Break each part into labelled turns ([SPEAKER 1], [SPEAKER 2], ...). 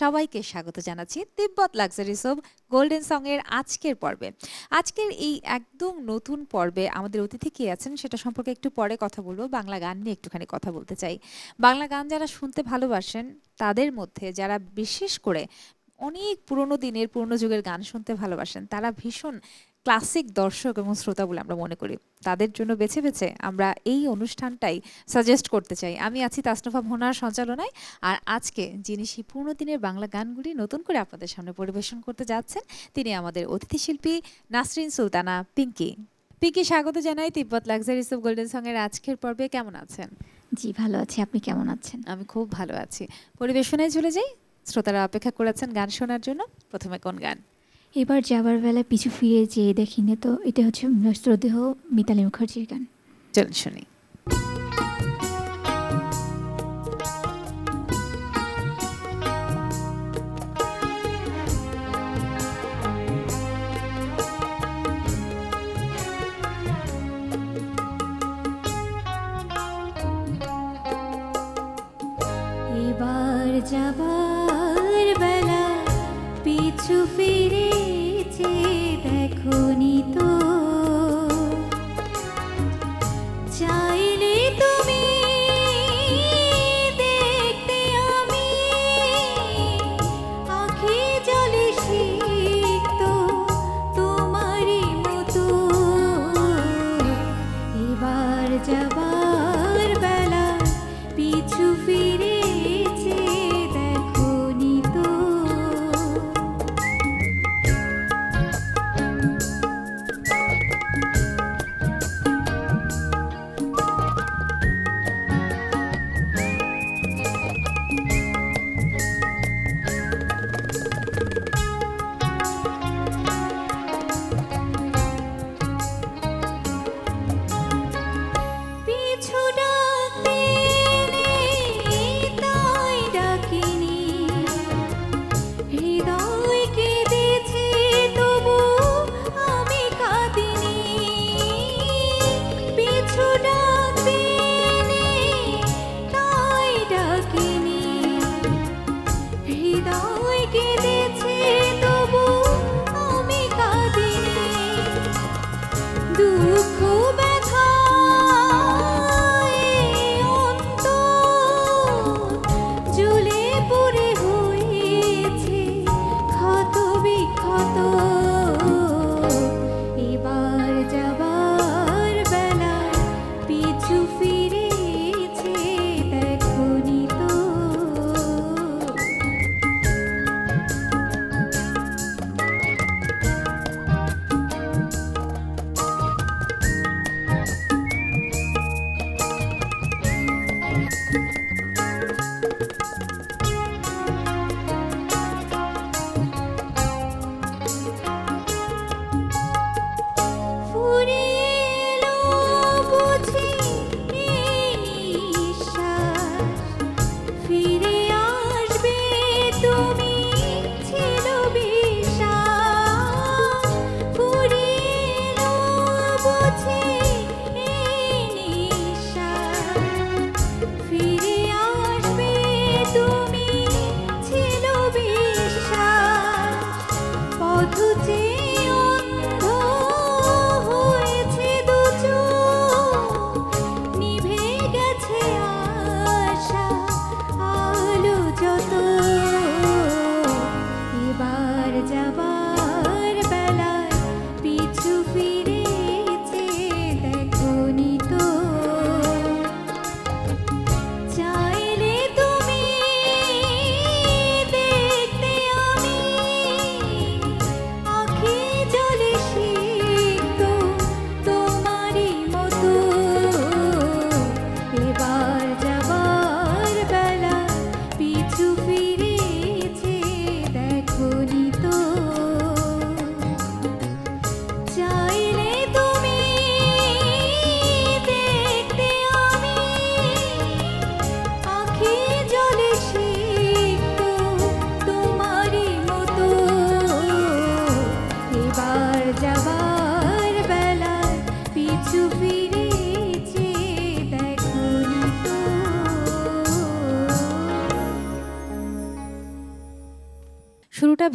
[SPEAKER 1] সবাইকে স্বাগত জানাচ্ছি তিব্বত লাক্সারি সোপ গোল্ডেন সং এর আজকের পর্বে। আজকের এই একদম নতুন পর্বে আমাদের অতিথি কে আছেন সেটা সম্পর্কে একটু পরে কথা বলবো। বাংলা গান নিয়ে একটুখানি কথা বলতে চাই। বাংলা গান যারা শুনতে ভালোবাসেন তাদের মধ্যে যারা বিশেষ করে অনেক পুরনো দিনের পুরনো যুগের গান শুনতে ভালোবাসেন তারা ভীষণ ক্লাসিক দর্শক এবং শ্রোতা বলে আমরা মনে করি। তাদের জন্য বেছে বেছে আমরা এই অনুষ্ঠানটাই সাজেস্ট করতে চাই। আমি আছি তাসনুফা ভোনার সঞ্চালনায়। আর আজকে যিনি সেই পুরনো দিনের বাংলা গানগুলি নতুন করে আপনাদের সামনে পরিবেশন করতে যাচ্ছেন তিনি আমাদের অতিথি শিল্পী নাসরিন সুলতানা পিঙ্কি। পিঙ্কি, স্বাগত জানাই তিব্বত লাক্সারি সোপ গোল্ডেন সং এর আজকের পর্বে। কেমন আছেন?
[SPEAKER 2] জি ভালো আছি, আপনি কেমন আছেন?
[SPEAKER 1] আমি খুব ভালো আছি। পরিবেশনায় চলে যাই, শ্রোতারা অপেক্ষা করেছেন গান শোনার জন্য। প্রথমে কোন গান?
[SPEAKER 2] এবার যাবার বেলায় পিছু ফিরে যেয়ে দেখিনি, তো এটা হচ্ছে শ্রদ্ধেয় মিতালী মুখার্জির গান।
[SPEAKER 1] চলুন শুনি।
[SPEAKER 2] এবার যাবার বেলা পিছু ফিরে চেয়ে দেখনি তো, চাই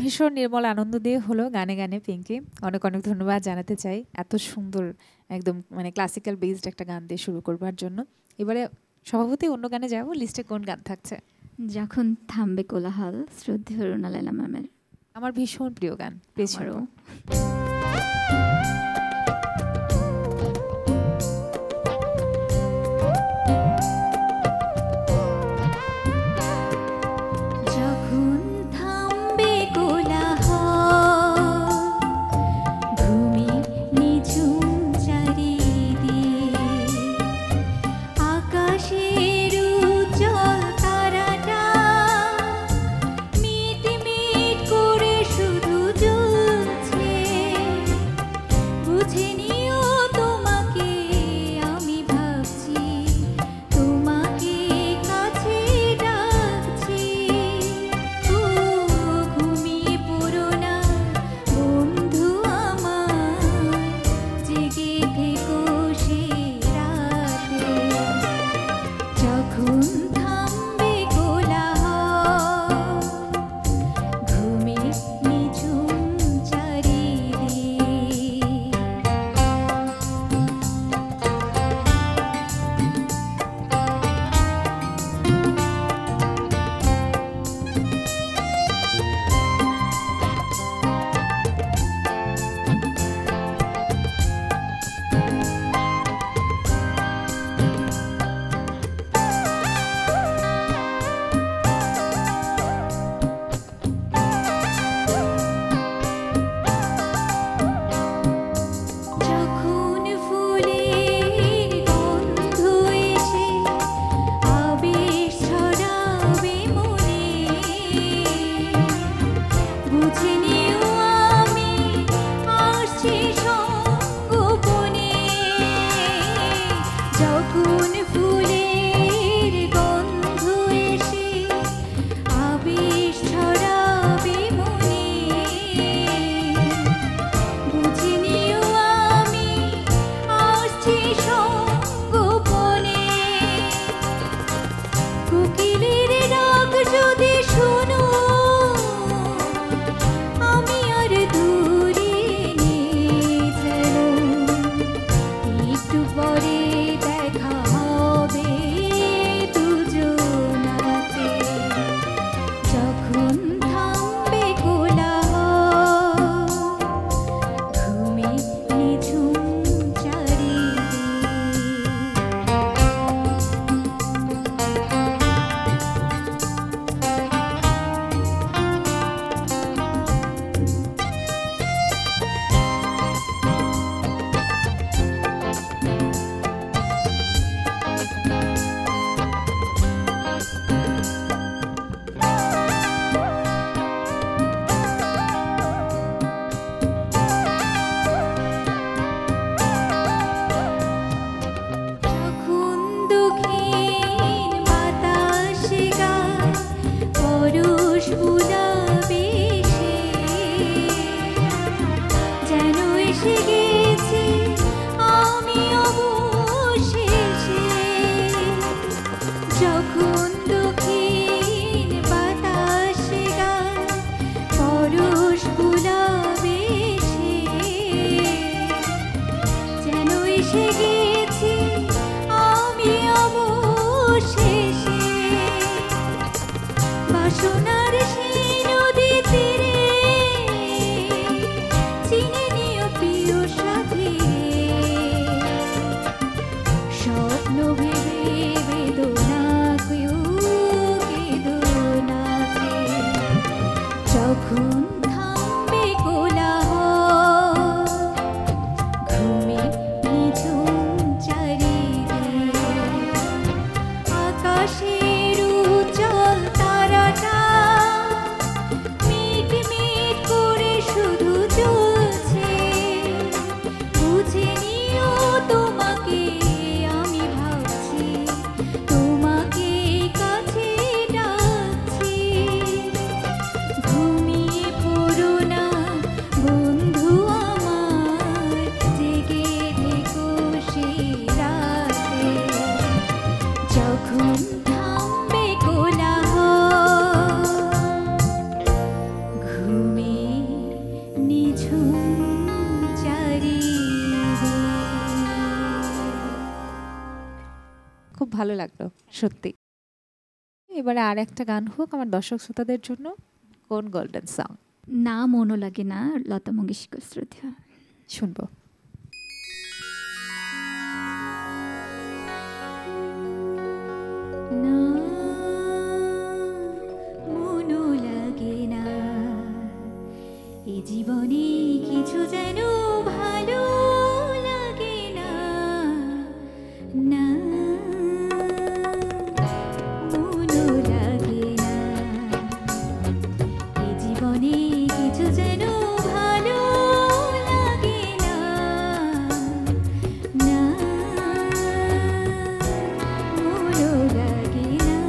[SPEAKER 1] ভীষণ নির্মল আনন্দ দিয়ে হলো গানে গানে পিঙ্কি। অনেক অনেক ধন্যবাদ জানাতে চাই এত সুন্দর একদম মানে ক্লাসিক্যাল বেসড একটা গান দিয়ে শুরু করবার জন্য। এবারে স্বভাবতই অন্য গানে যাব, লিস্টে কোন গান থাকছে?
[SPEAKER 2] যখন থামবে কোলাহল, শ্রদ্ধেয় রুনা লায়লা ম্যামের।
[SPEAKER 1] আমার ভীষণ প্রিয় গান, পেছারও।
[SPEAKER 2] আমারও। যখন থামবে কোলাহল, ভূমি নিঝুম চারিদিক, আকাশের উজ্জ্বল তারাটা মিটমিট করে শুধু জ্বলছে। বুঝে নিও তোমাকে আমি ভাবছি, তোমাকে কাছে ডাকছি। ও ঘুমিয়ে পড়ো না বন্ধু আমার, জেগে থেকো সে রাতে। যখন থামবে কোলাহল, ঘুমে নিঝুম চারিদিক। যখন ফুলের গন্ধ এসে আবেশ ছড়াবে মনে, বুঝে নিও আমি আসছি সঙ্গোপনে। যখন ফুলের গন্ধ এসে আবেশ ছড়াবে মনে, বুঝে নিও আমি আসছি সঙ্গোপনে। কোকিলের ডাক যদি শোনো, আমি আর দূরে নেই যেন। একটু পরে দেখা হবে দুজনাতে। যখন থামবে কোলাহল, ঘুমে নিঝুম যখন দক্ষিণ বাতাসে গায় পরশ বুলাবে সে, যেন এসে গেছি আমি অবশেষে। যখন দক্ষিণ বাতাসে গায় পরশ বুলাবে সে, যেন এসে গেছি আমি অবশেষে। বাসনার সেই নদী তীরে চিনে নিও প্রিয় সাথী, স্বপ্ন ভেবে বেদনা কেউ কেঁদো না কে। যখন থামবে কোলাহল, ঘুমে নিঝুম চারিদিক, আকাশের উজ্জ্বল তারাটা মিটমিট করে শুধু জ্বলছে।
[SPEAKER 1] ভালো লাগলো সত্যি। এবারে আর একটা গান হোক আমার দর্শক শ্রোতাদের জন্য। কোন গোল্ডেন সং?
[SPEAKER 2] না মনও লাগে না, লতা মঙ্গেশকর শ্রদ্ধা।
[SPEAKER 1] শুনবো।
[SPEAKER 2] না মনও লাগে না, এ জীবনে কিছু যেন ভালো লাগে না। না মনও লাগে না, এ জীবনে কিছু যেন ভালো লাগে না। না মনও লাগে না।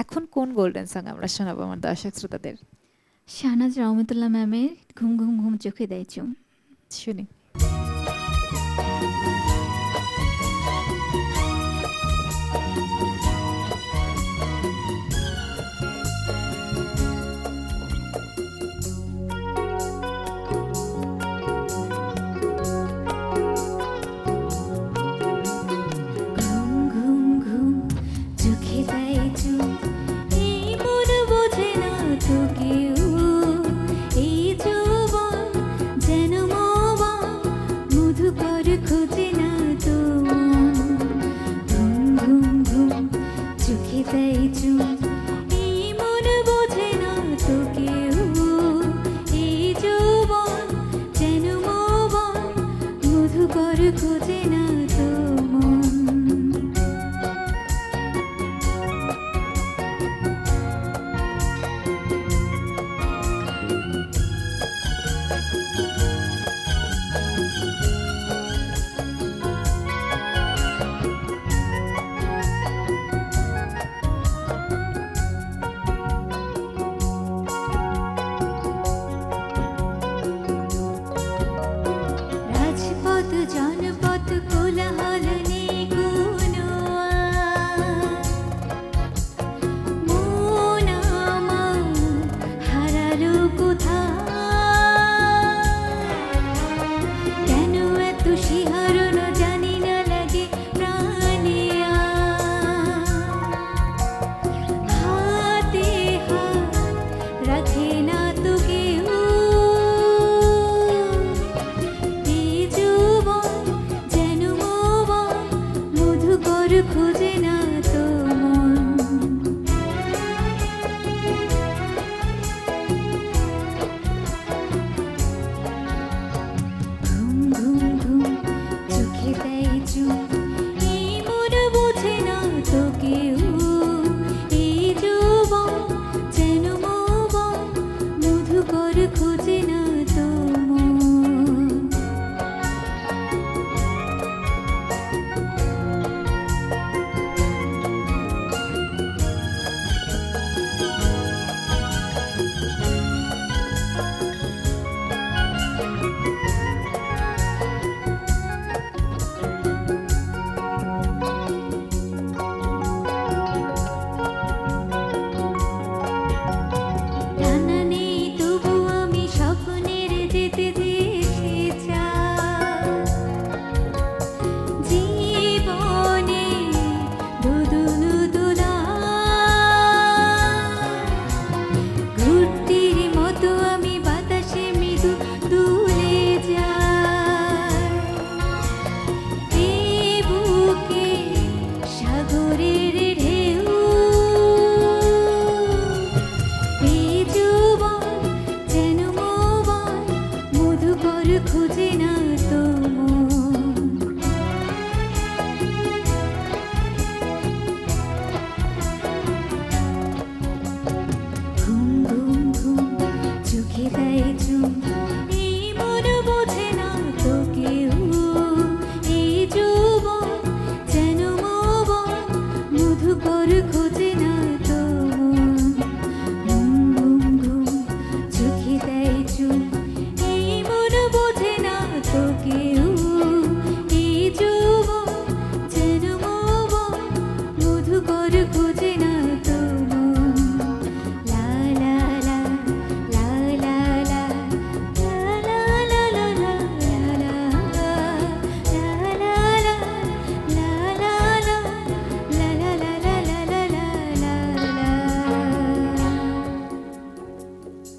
[SPEAKER 1] এখন কোন গোল্ডেন সং আমরা শোনাবো আমার দর্শক শ্রোতাদের?
[SPEAKER 2] শাহনাজ রহমতুল্লাহ ম্যামের ঘুম ঘুম ঘুম চোখে দেয় চুম।
[SPEAKER 1] শুনি।
[SPEAKER 2] যেন মোবা মধুকর খোঁজে না তো মন। ঘুম ঘুম ঘুম চোখে দেয় চুপ, এই মন বোঝে না তো কেউ। এই যৌবন যেন মৌবন, মধুকর খোঁজে না তো মন। টানা নেই তবু আমি স্বপ্নের যেতে যেতে চাই। জীবনে দোদুল দোলায় ঘুরতির মতো আমি বাতাসে মৃদু দুলে যাই। এই বুকে সাগরের ঢেউ, এই যৌবন যেন মৌবন, মধুকর খোঁজে না তো মন। ঘুম ঘুম ঘুম চোখে দেয় চুপ, এই মন বোঝে না তো কেউ। এই যৌবন যেন মৌবন, মধুকর খোঁজে না তো মন। ঘুম ঘুম ঘুম চোখে দেয় চুপ, এই মন বোঝে না তো কেউ। এই যৌবন যেন মৌবন, মধুকর খোঁজে না তো মন। লা লা লা লা লা লা লা লা লা লা লা লা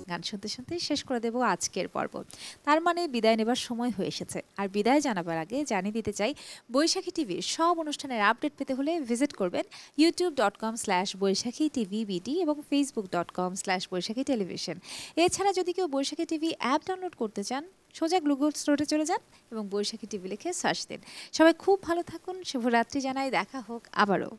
[SPEAKER 1] গান শুনতে শুনতে শেষ করে দেব আজকের পর্ব। তার মানে বিদায় নেবার সময় হয়ে এসেছে। আর বিদায় জানাবার আগে জানিয়ে দিতে চাই, বৈশাখী টিভির সব অনুষ্ঠানের আপডেট পেতে হলে ভিজিট করবেন youtube.com/বৈশাখী টিভি বিডি এবং facebook.com/বৈশাখী টেলিভিশন। এছাড়া যদি কেউ বৈশাখী টিভি অ্যাপ ডাউনলোড করতে চান, সোজা গুগল স্টোরে চলে যান এবং বৈশাখী টিভি লিখে সার্চ দিন। সবাই খুব ভালো থাকুন, শুভরাত্রি জানাই, দেখা হোক আবারও।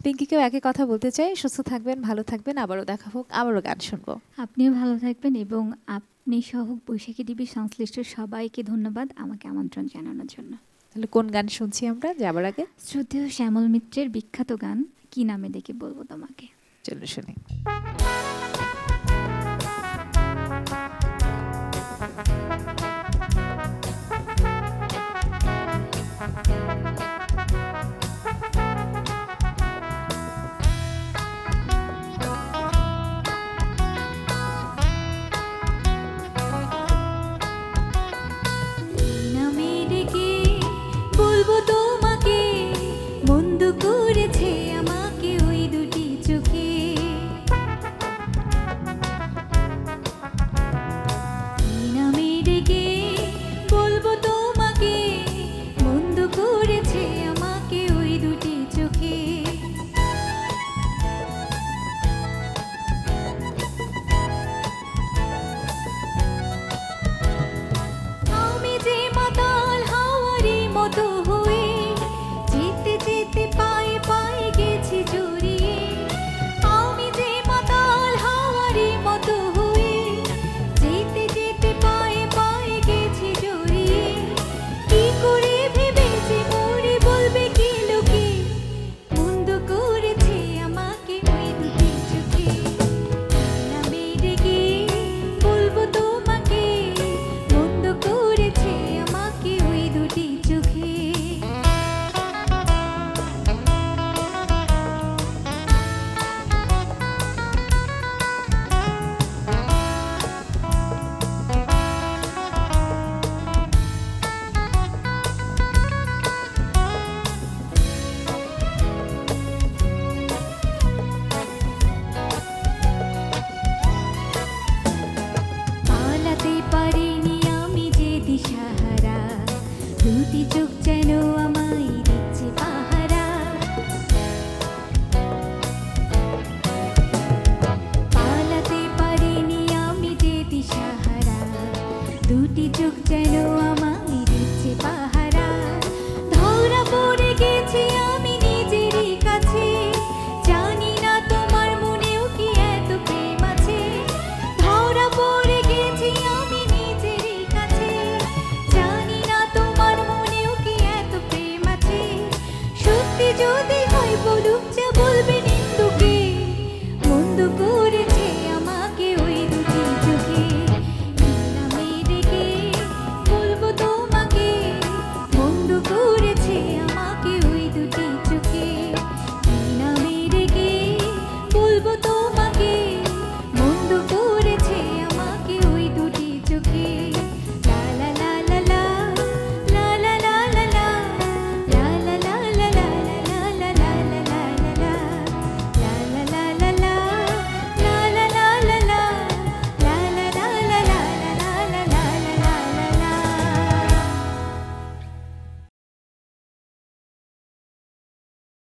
[SPEAKER 1] পিঙ্কিকেও একই কথা বলতে চাই, সুস্থ থাকবেন, ভালো থাকবেন, আবারও দেখা হোক, আবারও গান শুনবো।
[SPEAKER 2] আপনিও ভালো থাকবেন এবং আপনি সহ বৈশাখী টিভি সংশ্লিষ্ট সবাইকে ধন্যবাদ আমাকে আমন্ত্রণ জানানোর জন্য।
[SPEAKER 1] তাহলে কোন গান শুনছি আমরা যাবার আগে?
[SPEAKER 2] শ্রদ্ধেয় শ্যামল মিত্রের বিখ্যাত গান কি নামে ডেকে বলবো তোমাকে।
[SPEAKER 1] চলো শুনি।